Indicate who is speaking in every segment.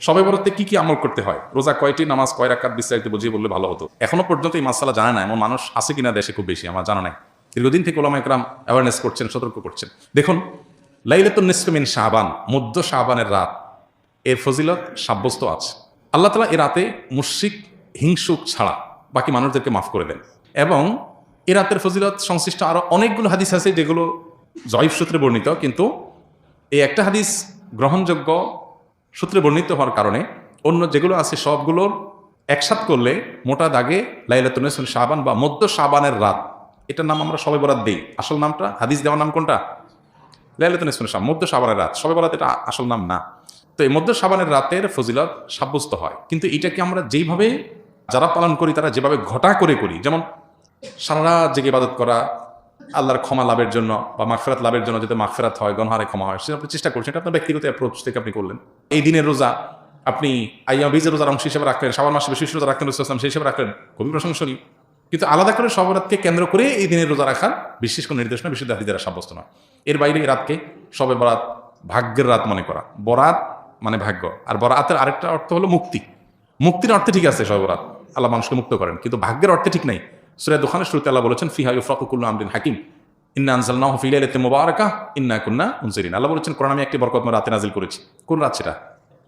Speaker 1: শবে বরাতে কি কি আমল করতে হয়, রোজা কয়টি, নামাজ কয় রাকাত, বিস্তারিত বুঝিয়ে বললে ভালো হতো। এখনো পর্যন্ত এই মাসালা জানা না এমন মানুষ আছে কিনা দেশে খুব বেশি আমার জানা নাই। দীর্ঘদিন থেকে ওলামা ইকরাম অ্যাওয়ারনেস করছেন, সতর্ক করছেন। দেখুন, লাইলাতুন নিসফি মিন শাবান, মধ্য শাবানের রাত, এর ফজিলত সাব্যস্ত আছে। আল্লাহ তাআলা এ রাতে মুশরিক হিংসুক ছাড়া বাকি মানুষদেরকে মাফ করে দেন। এবং এ রাতের ফজিলত সংশ্লিষ্ট আরো অনেকগুলো হাদিস আছে যেগুলো জয়ীফ সূত্রে বর্ণিত, কিন্তু এই একটা হাদিস গ্রহণযোগ্য সূত্রে বর্ণিত হওয়ার কারণে অন্য যেগুলো আছে সবগুলোর একসাথ করলে মোটা দাগে লাইলাতুন নিসফি শাবান বা মধ্য শাবানের রাত, এটার নাম আমরা শবে বরাত দেই। আসল নামটা, হাদিস দেওয়ার নাম কোনটা? লাইলাতুন নিসফি শাবান, মধ্য শাবানের রাত। শবে বরাত এটা আসল নাম না। তো এই মধ্য শাবানের রাতের ফজিলত সাব্যস্ত হয়, কিন্তু এটাকে আমরা যেইভাবে যারা পালন করি তারা যেভাবে ঘটা করে করি, যেমন সারা রাত জেগে ইবাদত করা আল্লাহর ক্ষমা লাভের জন্য বা মাগফিরাত লাভের জন্য, যাতে মাগফিরাত হয়, গণহারে ক্ষমা হয়, সেটা আপনি চেষ্টা করছেন। এটা আপনার ব্যক্তিগত অ্যাপ্রোচ থেকে আপনি করলেন। এই দিনের রোজা আপনি আইয়াম বীজের রোজার অংশ হিসেবে রাখলেন, শাবান মাসে বিশেষ রোজা রাখলেন, রসুলাম সেই হিসেবে রাখলেন, খুবই প্রশংসনীয়। কিন্তু আলাদা করে শবে বরাতকে কেন্দ্র করে এই দিনের রোজা রাখার বিশেষ কোনো নির্দেশনা বিশুদ্ধ হাদিস দ্বারা সাব্যস্ত নয়। এর বাইরে এই রাতকে শবে বরাত ভাগ্যের রাত মনে করা। বরাত মানে ভাগ্য, আর বরাতের আরেকটা অর্থ হলো মুক্তি। মুক্তির অর্থে ঠিক আছে শবে বরাত, আল্লাহ মানুষকে মুক্ত করেন, কিন্তু ভাগ্যের অর্থে ঠিক নাই। সূরা দুখানের শুরুতে আল্লাহ বলেছেন, ফিহা ইউফরাকু কুল্লু আমরিন হাকিম ইন্না আনজালনাহু ফি লাইলাতিন মুবারাকাহ ইন্না কুন্না মুনজিরিন। আল্লাহ বলেছেন, কোরআন আমি একটি বরকতময় রাতে নাজিল করেছি। কোন রাত সেটা?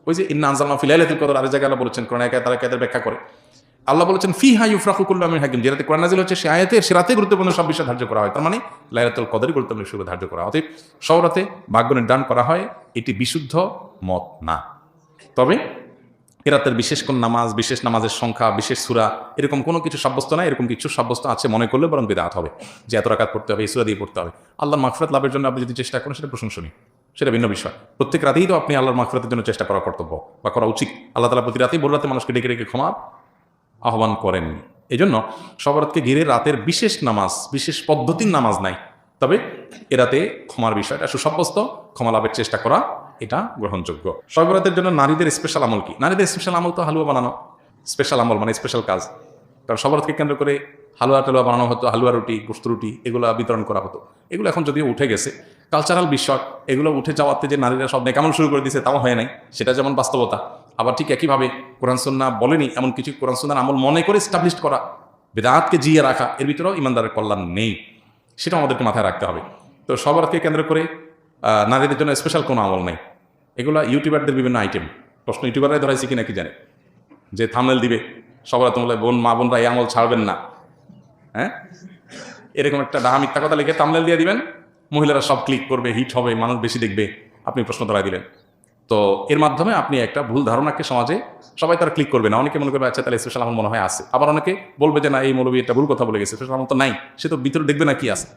Speaker 1: ওই যে ইন্না আনজালনাহু ফি লাইলাতিল কদর। আরেক জায়গায় আল্লাহ বলেছেন, কোরআন আয়াত আয়াতের ব্যাখ্যা করে আল্লাহ বলেছেন, ফিহা ইউফরাকু কুল্লু আমরিন হাকিম। যে রাতে কোরআন নাজিল হচ্ছে সে আয়াতে সে রাতে গুরুত্বপূর্ণ সব বিষয় ধার্য করা হয়। তার মানে লাইলাতুল কদরে গুরুত্বপূর্ণ বিষয় ধার্য করা হয়। অতএব সব রাতে ভাগ্য নির্ধারণ করা হয়, এটি বিশুদ্ধ মত না। তবে এ রাতের বিশেষ কোন নামাজ, বিশেষ নামাজের সংখ্যা, বিশেষ সূরা, এরকম কোনো কিছু সাব্যস্ত না। এরকম কিছু সাব্যস্ত আছে মনে করলে বরং বিদআত হবে, যে এত রাকাত পড়তে হবে, এই সূরা দিয়ে পড়তে হবে। আল্লাহর মাগফিরাত লাভের জন্য আপনি যদি চেষ্টা করেন সেটা প্রশংসনীয়, সেটা ভিন্ন বিষয়। প্রত্যেক রাতেই তো আপনি আল্লাহর মাগফিরাতের জন্য চেষ্টা করা কর্তব্য বা করা উচিত। আল্লাহ তাআলা প্রতি রাতেই ভোর রাতে মানুষকে ডেকে ডেকে ক্ষমা আহ্বান করেন। এই জন্য শবে বরাতকে ঘিরে রাতের বিশেষ নামাজ, বিশেষ পদ্ধতির নামাজ নাই। তবে এ রাতে ক্ষমার বিষয়টা সুসাব্যস্ত, ক্ষমা লাভের চেষ্টা করা এটা গ্রহণযোগ্য। শবে বরাতের জন্য নারীদের স্পেশাল আমল কি? নারীদের স্পেশাল আমল তো হালুয়া বানানো। স্পেশাল আমল মানে স্পেশাল কাজ। কারণ শবে বরাতকে কেন্দ্র করে হালুয়া টালুয়া বানানো হতো, হালুয়া রুটি, গোশত রুটি এগুলো বিতরণ করা হতো। এগুলো এখন যদিও উঠে গেছে, কালচারাল বিষয়। এগুলো উঠে যাওয়াতে যে নারীরা সব নেক আমল শুরু করে দিয়েছে তাও হয় নাই, সেটা যেমন বাস্তবতা। আবার ঠিক একইভাবে কোরআন সুন্নাহ বলেনি এমন কিছু কোরআন সুন্নাহর আমল মনে করে এস্টাবলিশ করা, বিদআতকে জিয়ে রাখা, এর ভিতরেও ইমানদারের কল্যাণ নেই। সেটা আমাদেরকে মাথায় রাখতে হবে। তো শবে বরাতকে কেন্দ্র করে নারীদের জন্য স্পেশাল কোনো আমল নেই। এগুলো ইউটিউবারদের বিভিন্ন আইটেম। প্রশ্ন ইউটিউবাররাই ধরাইছে কিনা কি জানে, যে থাম্বনেল দিবে শবে বরাত তোমরা মা বোনরা এই আমল ছাড়বেন না, হ্যাঁ, এরকম একটা ডাহা মিথ্যা কথা লিখে থাম্বনেল দিয়ে দিবেন, মহিলারা সব ক্লিক করবে, হিট হবে, মানুষ বেশি দেখবে, আপনি প্রশ্ন ধরাই দিলেন। তো এর মাধ্যমে আপনি একটা ভুল ধারণাকে সমাজে সবাই তারা ক্লিক করবে না। অনেকে মনে করবে আচ্ছা তাহলে স্পেশাল আমল মনে হয় আছে। আবার অনেকে বলবে যে না, এই মৌলবী একটা ভুল কথা বলে গেছে, স্পেশাল আমল তো নাই, সে তো ভিতরে দেখবে না কি আছে।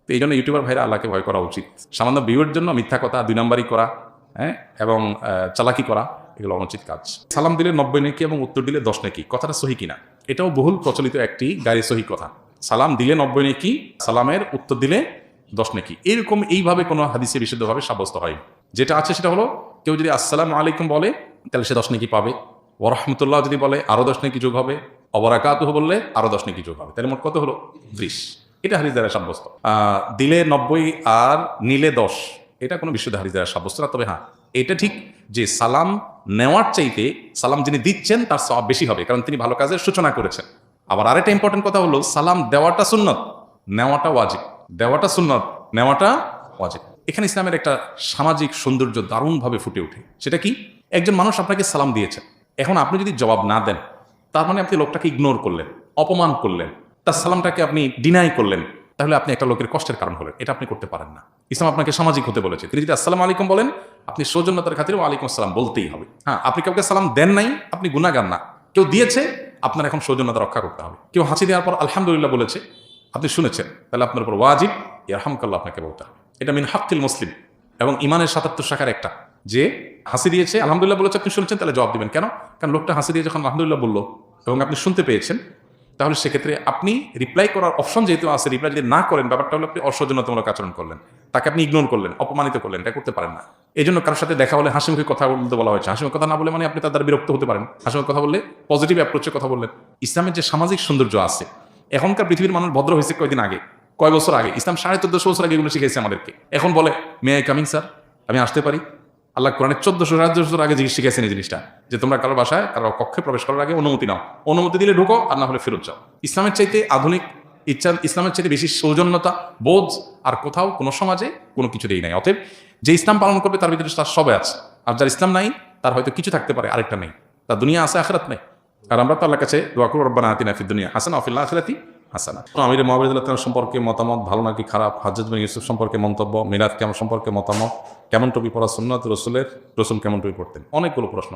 Speaker 1: তো এই জন্য ইউটিউবার ভাইরা আল্লাহকে ভয় করা উচিত। সামান্য ভিউয়ের জন্য মিথ্যা কথা, 2 নাম্বারি করা, হ্যাঁ, এবং চালাকি করা, এগুলো অনুচিত কাজ। সালাম দিলে 90 নেকি এবং উত্তর দিলে 10 নেকি, কথাটা সহি কিনা? এটাও বহুল প্রচলিত একটি গায়ে সহি কথা। সালাম দিলে 90 নেকি, সালামের উত্তর দিলে 10 নেকি, এরকম এইভাবে কোনো হাদিসে বিশুদ্ধভাবে সাব্যস্ত হয়। যেটা আছে সেটা হলো, কেউ যদি আসসালামু আলাইকুম বলে তাহলে সে 10 নেকি পাবে। ওয়া রাহমাতুল্লাহ যদি বলে আরো 10 নেকি যোগ হবে। ওয়া বারাকাতুহু বললে আরো 10 নেকি যোগ হবে। তাহলে মোট কত হলো? 20। এটা হাদিস দ্বারা সাব্যস্ত। দিলে 90 আর নিলে 10, এটা কোনো বিশুদ্ধ হাদিস দ্বারা সাব্যস্ত না। তবে হ্যাঁ, এটা ঠিক যে সালাম নেওয়ার চাইতে সালাম যিনি দিচ্ছেন তার সওয়াব বেশি হবে, কারণ তিনি ভালো কাজের সূচনা করেছেন। আবার আরেকটা ইম্পর্টেন্ট কথা হলো, সালাম দেওয়াটা সুন্নত, নেওয়াটা ওয়াজিব। দেওয়াটা সুন্নত, নেওয়াটা ওয়াজিব। এখানে ইসলামের একটা সামাজিক সৌন্দর্য দারুণভাবে ফুটে ওঠে। সেটা কি? একজন মানুষ আপনাকে সালাম দিয়েছে, এখন আপনি যদি জবাব না দেন, তার মানে আপনি লোকটাকে ইগনোর করলেন, অপমান করলেন, তার সালামটাকে আপনি ডিনাই করলেন, তাহলে আপনি একটা লোকের কষ্টের কারণ হলেন। এটা আপনি করতে পারেন না। ইসলাম আপনাকে সামাজিক হতে বলেছে। তিনি যদি আসসালামু আলাইকুম বলেন, আপনি সৌজন্যতার খাতিরে ওয়ালাইকুম আসসালাম বলতেই হবে। হ্যাঁ, আপনি কাউকে সালাম দেন নাই, আপনি গুনাহগার না। কেউ দিয়েছে, আপনার এখন সৌজন্যতা রক্ষা করতে হবে। কেউ হাসি দেওয়ার পর আলহামদুলিল্লাহ বলেছে, আপনি শুনেছেন, তাহলে আপনার উপর ওয়াজিব ইয়ারহামকাল্লাহ আপনাকে বলতে হবে। এটা মিন হাক্কিল মুসলিম এবং ইমানের 77 শাখার একটা, যে হাসি দিয়েছে, আলহামদুলিল্লাহ বলেছে, আপনি শুনেছেন, তাহলে জবাব দিবেন। কেন? কারণ লোকটা হাসি দিয়ে যখন আলহামদুলিল্লাহ বললো এবং আপনি শুনতে পেয়েছেন, তাহলে সেক্ষেত্রে আপনি রিপ্লাই করার অপশন যেহেতু আছে, রিপ্লাই যদি না করেন, ব্যাপারটা হলো আপনি অসৌজন্যতামূলক আচরণ করলেন, তাকে আপনি ইগনোর করলেন, অপমানিত করলেন। এটা করতে পারেন না। এই জন্য কারোর সাথে দেখা হলে হাসিমুখে কথা বলতে বলা হয়েছে। হাসিমুখে কথা না বলে মানে আপনি তার দ্বারা বিরক্ত হতে পারেন। হাসিমুখে কথা বললে পজিটিভ অ্যাপ্রোচে কথা বললেন। ইসলামের যে সামাজিক সৌন্দর্য আছে, এখনকার পৃথিবীর মানুষ ভদ্র হয়েছে কয়দিন আগে, কয় বছর আগে। ইসলাম 1450 বছর আগে এগুলো শিখেছে আমাদেরকে। এখন বলে মে আই কামিং স্যার, আমি আসতে পারি? আল্লাহ কোরআনে 1400 আগে শিখেছেন এই জিনিসটা, যে তোমরা কারোর বাসায় কারো কক্ষে প্রবেশ করার আগে অনুমতি নাও, অনুমতি দিলে ঢুকো, আর না হলে ফেরত যাও। ইসলামের চাইতে আধুনিক ইসলামের চাইতে বেশি সৌজন্যতা বোধ আর কোথাও কোনো সমাজে কোনো কিছুতেই নাই। অতএব যে ইসলাম পালন করবে তার ভিতরে তার সবে আছে, আর যার ইসলাম নাই তার হয়তো কিছু থাকতে পারে, আরেকটা নেই, তার দুনিয়া আছে আখিরাত নেই। আর আমরা তো আল্লাহর কাছে দোয়া করব, রব্বানা আতিনা ফিদ দুনিয়া হাসানা ওয়া ফিল আখিরাতি হাসানা। আমির মুআবিয়া রাদিয়াল্লাহু তাআলা সম্পর্কে মতামত, ভালো নাকি খারাপ, হাজ্জাজ বিন ইউসুফ সম্পর্কে মন্তব্য, মিলাদ কেমন সম্পর্কে মতামত, কেমন টুপি পরা সুন্নাত রসুল কেমন টুপি পড়তেন, অনেকগুলো প্রশ্ন,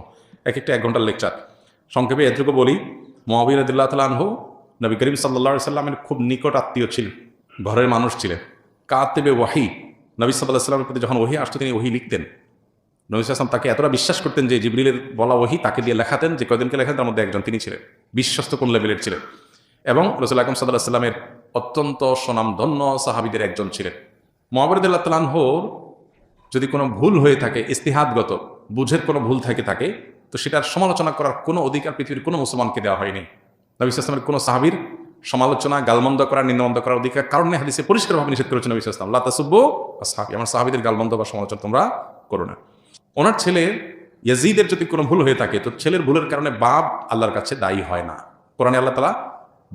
Speaker 1: এক একটা 1 ঘন্টার লেকচার। সংক্ষেপে এটুকু বলি, মুআবিয়া রাদিয়াল্লাহু তাআলা আনহু নবী করিম সাল্লাল্লাহু আলাইহি সাল্লামের খুব নিকট আত্মীয় ছিলেন, ঘরের মানুষ ছিলেন। কাতিবে ওয়াহি, নবী সাল্লাল্লাহু আলাইহি সাল্লামের প্রতি যখন ওহী আসতো তিনি ওহী লিখতেন। নবী সাল্লাল্লাহু আলাইহি ওয়াসাল্লাম তাকে এতটা বিশ্বাস করতেন যে জিবরিলের বলা ওহী তাকে দিয়ে লেখাতেন, যে কয়জনকে লেখাতেন তার মধ্যে একজন তিনি ছিলেন, বিশ্বস্ত কোন লেভেলের ছিলেন। এবং রাসূল আকরাম সাল্লাল্লাহু আলাইহি সাল্লামের অত্যন্ত সুনামধন্য সাহাবীদের একজন ছিলেন। মুআবিয়া রাদিয়াল্লাহু তাআলা আনহুর যদি কোনো ভুল হয়ে থাকে, ইস্তিহাদগত বুঝের কোনো ভুল থাকে, তো সেটার সমালোচনা করার কোনো অধিকার পৃথিবীর কোনো মুসলমানকে দেওয়া হয়নি। নবী সাল্লাল্লাহু আলাইহি ওয়াসাল্লামের কোনো সাহাবীর সমালোচনা, গালমন্দ করা, নিন্দমন্দ করার অধিকার কারণে হাদিসে পরিষ্কারভাবে নিষেধ করেছেন নবী সাল্লাল্লাহু আলাইহি ওয়াসাল্লাম, লা তাসুব্বু আসহাবি, আমার সাহাবীদের গালমন্দ বা সমালোচনা তোমরা করো না। ওনার ছেলে ইয়াজিদের যদি কোনো ভুল হয়ে থাকে, তো ছেলের ভুলের কারণে বাপ আল্লাহর কাছে দায়ী হয় না। কোরআনে আল্লাহ তাআলা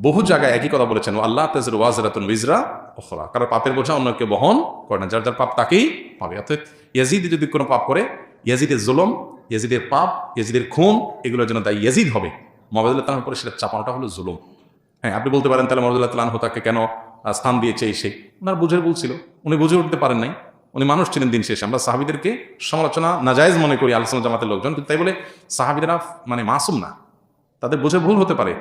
Speaker 1: বহু জায়গায় একই কথা বলেছেন, আল্লাহ তাযরু ওয়াজরাতুন উযরা উখরা, কারণ পাপের বোঝা অন্য কেউ বহন করে না, যার যার পাপ তাকেই পাবে। অর্থাৎ ইয়াজিদ যদি কোনো পাপ করে, ইয়াজিদের জুলুম, ইয়াজিদের পাপ, ইয়াজিদের খুন, এগুলোর জন্য দায়ী ইয়াজিদ হবে। মুআবিয়া রাদিয়াল্লাহু তাআলার উপরে সেটা চাপানোটা হলো জুলুম। হ্যাঁ, আপনি বলতে পারেন তাহলে মুআবিয়া রাদিয়াল্লাহু তাআলা তাকে কেন স্থান দিয়েছে, সেই ওনার বুঝের ভুল ছিল, উনি বুঝে উঠতে পারেন নাই, উনি মানুষ ছিলেন দিন শেষে। আমরা সাহাবীদেরকে সমালোচনা নাজায়েজ মনে করি আহলে সুন্নাত জামাতের লোকজন, কিন্তু তাই বলে সাহাবীরা মানে মাসুম না, তাদের বুঝে ভুল হতে পারে।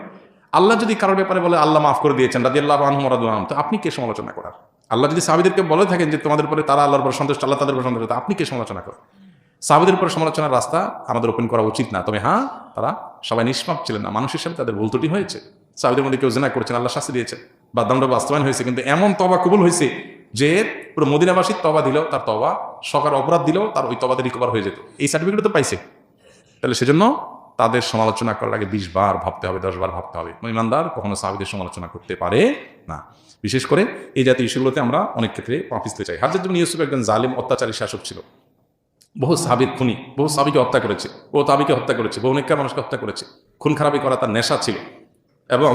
Speaker 1: আল্লাহ যদি কারোর ব্যাপারে বলে আল্লাহ মাফ করে দিয়েছেন, রাদিয়াল্লাহু আনহুম ওয়া রাদু আনহুম, তো আপনি কে সমালোচনা করার? আল্লাহ যদি সাহাবীদেরকে বলে থাকেন যে তোমাদের উপরে তারা আল্লাহর উপর সন্তুষ্ট, আল্লাহ তাদের উপর সন্তুষ্ট, আপনি কে সমালোচনা করেন? সাহাবীদের উপর সমালোচনার রাস্তা আমাদের ওপেন করা উচিত না। তবে হ্যাঁ, তারা সবাই নিষ্পাপ ছিলেন না, মানুষ হিসেবে তাদের ভুল ত্রুটি হয়েছে। সাহাবীদের মধ্যে কেউ জিনা করেছেন, আল্লাহ শাস্তি দিয়েছেন, বা দণ্ড বাস্তবায়ন হয়েছে, কিন্তু এমন তওবা কবুল হয়েছে যে পুরো মদিনাবাসী তওবা দিলেও তার তওবা, সকার অপরাধ দিলেও তার ওই তওবাতে রিকভার হয়ে যেত, এই সার্টিফিকেট তো পাইছে। তাহলে সেজন্য তাদের সমালোচনা করার আগে 20 বার ভাবতে হবে, 10 বার ভাবতে হবে। ইমানদার কখনো সাহাবীদের সমালোচনা করতে পারে না। বিশেষ করে এই জাতীয় ইস্যুগুলোতে আমরা অনেক ক্ষেত্রে পা পিছতে চাই। হাজ্জাজ বিন ইউসুফ একজন জালিম অত্যাচারী শাসক ছিল, বহু সাহাবীর খুনি, বহু সাহাবীকে হত্যা করেছে, বহু তাবিকে হত্যা করেছে, বহু নেককার মানুষকে হত্যা করেছে। খুন খারাপি করা তার নেশা ছিল, এবং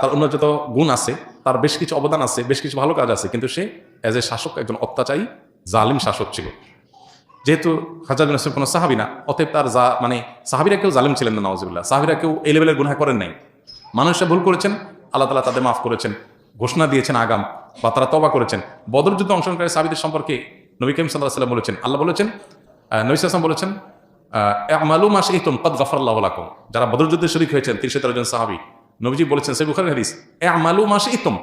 Speaker 1: তার অন্য যত গুণ আছে, তার বেশ কিছু অবদান আছে, বেশ কিছু ভালো কাজ আছে, কিন্তু সে এজ এ শাসক একজন অত্যাচারী জালিম শাসক ছিল। যেহেতু হাজ্জাজ বিন ইউসুফ কোনো সাহাবী না, অতএব তার মানে সাহাবীরা কেউ জালিম ছিলেন না, নাউজুবিল্লাহ, সাহাবীরা কেউ এই লেভেলের গুনাহ করেন নাই। মানুষরা ভুল করেছেন, আল্লাহ তাআলা তাদের মাফ করেছেন, ঘোষণা দিয়েছেন আগাম, বা তারা তওবা করেছেন। বদর যুদ্ধে অংশগ্রহণকারী সাহাবীদের সম্পর্কে নবী করিম সাল্লাল্লাহু আলাইহি ওয়াসাল্লাম বলেছেন, আল্লাহ বলেছেন, নবী সাল্লাল্লাহু আলাইহি ওয়াসাল্লাম বলেছেন, আমালু মা শি'তুম ক্বাদ গাফারাল্লাহু লাকুম। যারা বদর যুদ্ধে শরীক হয়েছেন 313 জন সাহাবী, নবীজি বলেছেন, সহিহ বুখারীর হাদিস, আমালু মা শি'তুম।